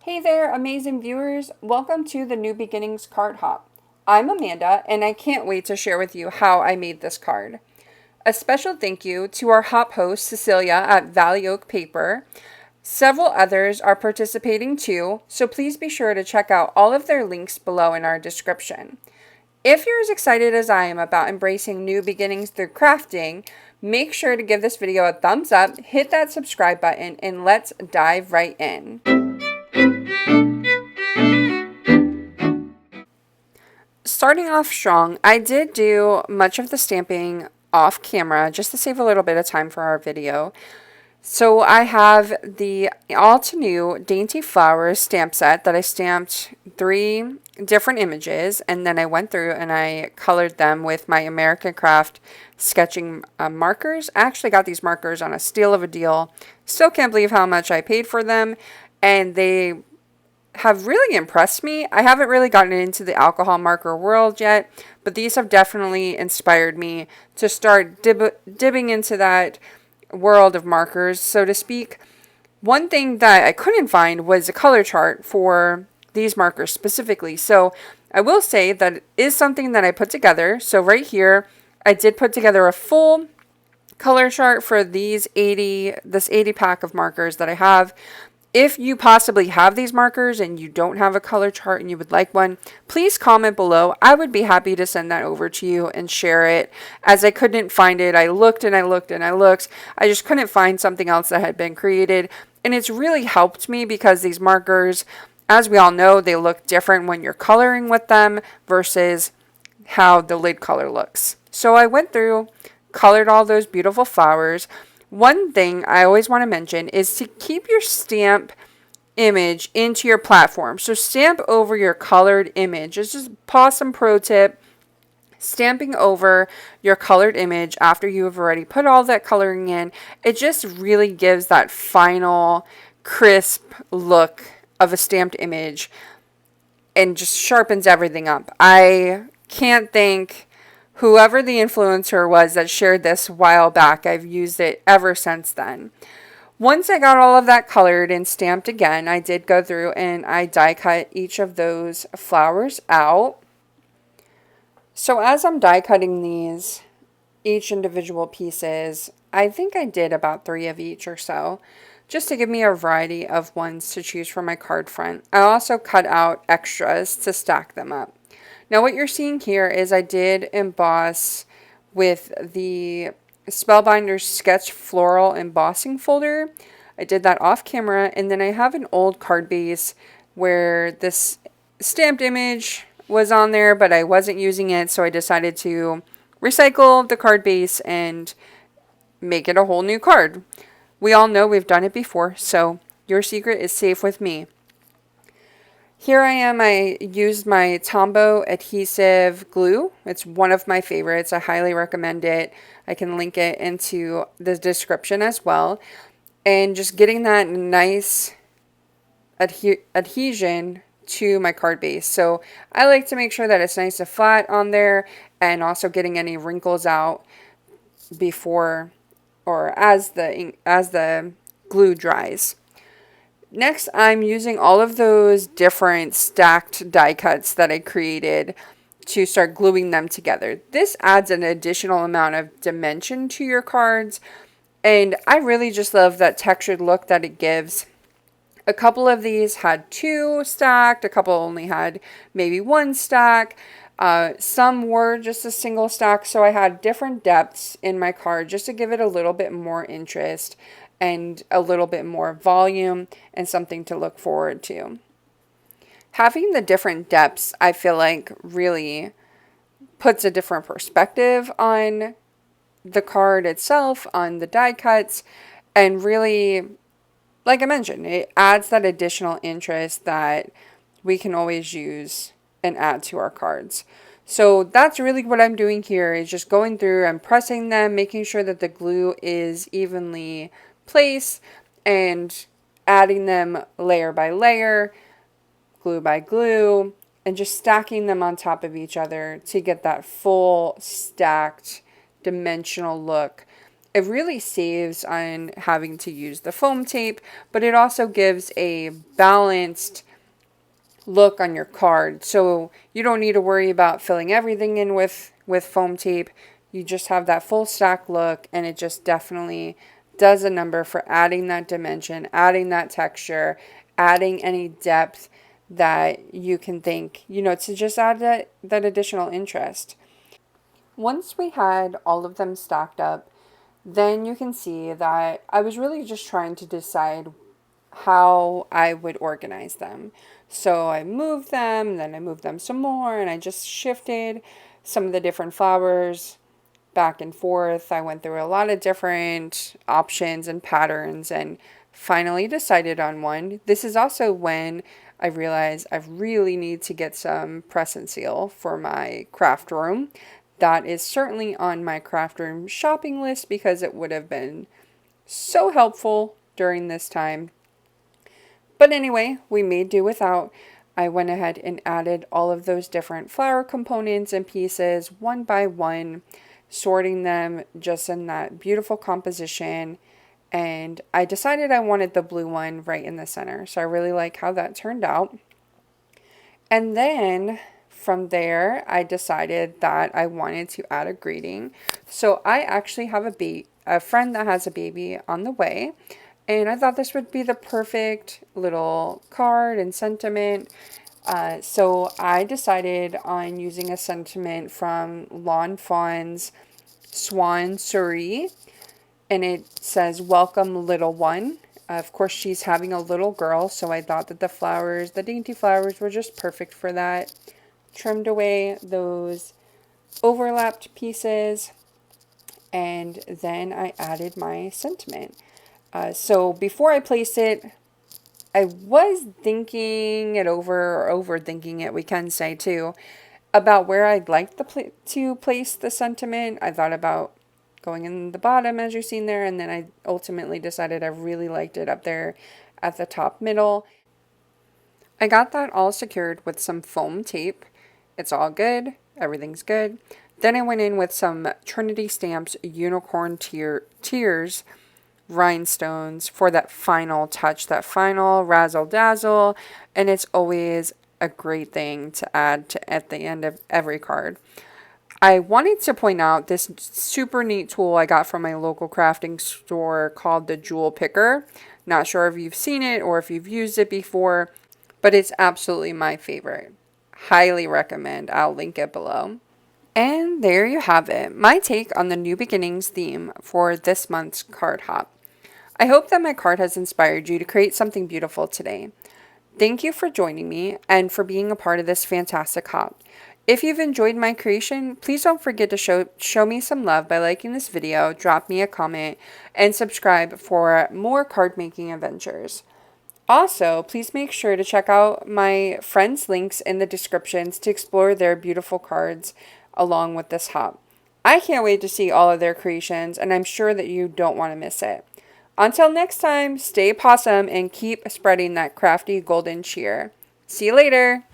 Hey there, amazing viewers. Welcome to the New Beginnings Card Hop. I'm Amanda, and I can't wait to share with you how I made this card. A special thank you to our hop host, Cecilia at Valley Oak Paper. Several others are participating too, so please be sure to check out all of their links below in our description. If you're as excited as I am about embracing new beginnings through crafting, make sure to give this video a thumbs up, hit that subscribe button, and let's dive right in. Starting off strong, I did do much of the stamping off camera just to save a little bit of time for our video. So I have the all to new Dainty Flowers stamp set that I stamped 3 different images, and then I went through and I colored them with my American Craft sketching markers. I actually got these markers on a steal of a deal. Still can't believe how much I paid for them, and they have really impressed me. I haven't really gotten into the alcohol marker world yet, but these have definitely inspired me to start dipping into that world of markers, so to speak. One thing that I couldn't find was a color chart for these markers specifically, so I will say that it is something that I put together. So right here, I did put together a full color chart for this 80 pack of markers that I have. If you possibly have these markers and you don't have a color chart and you would like one, please comment below. I would be happy to send that over to you and share it, as I couldn't find it. I looked and I looked and I looked. I just couldn't find something else that had been created. And it's really helped me because these markers, as we all know, they look different when you're coloring with them versus how the lid color looks. So I went through, colored all those beautiful flowers. One thing I always want to mention is to keep your stamp image into your platform. So stamp over your colored image. It's just awesome pro tip. Stamping over your colored image after you have already put all that coloring in, it just really gives that final crisp look of a stamped image and just sharpens everything up. I can't thank whoever the influencer was that shared this a while back. I've used it ever since then. Once I got all of that colored and stamped again, I did go through and I die cut each of those flowers out. So as I'm die cutting these, each individual pieces, I think I did about 3 of each or so, just to give me a variety of ones to choose from my card front. I also cut out extras to stack them up. Now what you're seeing here is I did emboss with the Spellbinder's Sketch Floral Embossing folder. I did that off camera, and then I have an old card base where this stamped image was on there, but I wasn't using it, so I decided to recycle the card base and make it a whole new card. We all know we've done it before, so your secret is safe with me. Here I am. I used my Tombow adhesive glue. It's one of my favorites. I highly recommend it. I can link it into the description as well. And just getting that nice adhesion to my card base. So I like to make sure that it's nice and flat on there, and also getting any wrinkles out before or as the glue dries. Next, I'm using all of those different stacked die cuts that I created to start gluing them together. This adds an additional amount of dimension to your cards, and I really just love that textured look that it gives. A couple of these had 2 stacked, a couple only had maybe 1 stack. Some were just a single stack, so I had different depths in my card just to give it a little bit more interest and a little bit more volume and something to look forward to. Having the different depths, I feel like, really puts a different perspective on the card itself, on the die cuts, and really, like I mentioned, it adds that additional interest that we can always use and add to our cards. So that's really what I'm doing here, is just going through and pressing them, making sure that the glue is evenly placed, and adding them layer by layer, glue by glue, and just stacking them on top of each other to get that full stacked dimensional look. It really saves on having to use the foam tape, but it also gives a balanced look on your card. So you don't need to worry about filling everything in with foam tape. You just have that full stack look, and it just definitely does a number for adding that dimension, adding that texture, adding any depth that you can think, to just add that additional interest. Once we had all of them stacked up, then you can see that I was really just trying to decide how I would organize them. So I moved them, then I moved them some more, and I just shifted some of the different flowers back and forth. I went through a lot of different options and patterns and finally decided on one. This is also when I realized I really need to get some press and seal for my craft room. That is certainly on my craft room shopping list because it would have been so helpful during this time. But anyway, we made do without. I went ahead and added all of those different flower components and pieces one by one, sorting them just in that beautiful composition. And I decided I wanted the blue one right in the center. So I really like how that turned out. And then from there, I decided that I wanted to add a greeting. So I actually have a friend that has a baby on the way. And I thought this would be the perfect little card and sentiment. So I decided on using a sentiment from Lawn Fawn's Swan Souris. And it says, "Welcome, little one." Of course, she's having a little girl, so I thought that the dainty flowers, were just perfect for that. Trimmed away those overlapped pieces, and then I added my sentiment. So before I placed it, I was thinking it over, or overthinking it, we can say too, about where I'd like to place the sentiment. I thought about going in the bottom, as you've seen there, and then I ultimately decided I really liked it up there at the top middle. I got that all secured with some foam tape. It's all good. Everything's good. Then I went in with some Trinity Stamps Unicorn Tears rhinestones for that final touch, that final razzle dazzle, and it's always a great thing to add at the end of every card. I wanted to point out this super neat tool I got from my local crafting store called the Jewel Picker. Not sure if you've seen it or if you've used it before, but it's absolutely my favorite. Highly recommend. I'll link it below. And there you have it, my take on the New Beginnings theme for this month's card hop. I hope that my card has inspired you to create something beautiful today. Thank you for joining me and for being a part of this fantastic hop. If you've enjoyed my creation, please don't forget to show me some love by liking this video, drop me a comment, and subscribe for more card making adventures. Also, please make sure to check out my friends' links in the descriptions to explore their beautiful cards along with this hop. I can't wait to see all of their creations, and I'm sure that you don't want to miss it. Until next time, stay possum and keep spreading that crafty golden cheer. See you later!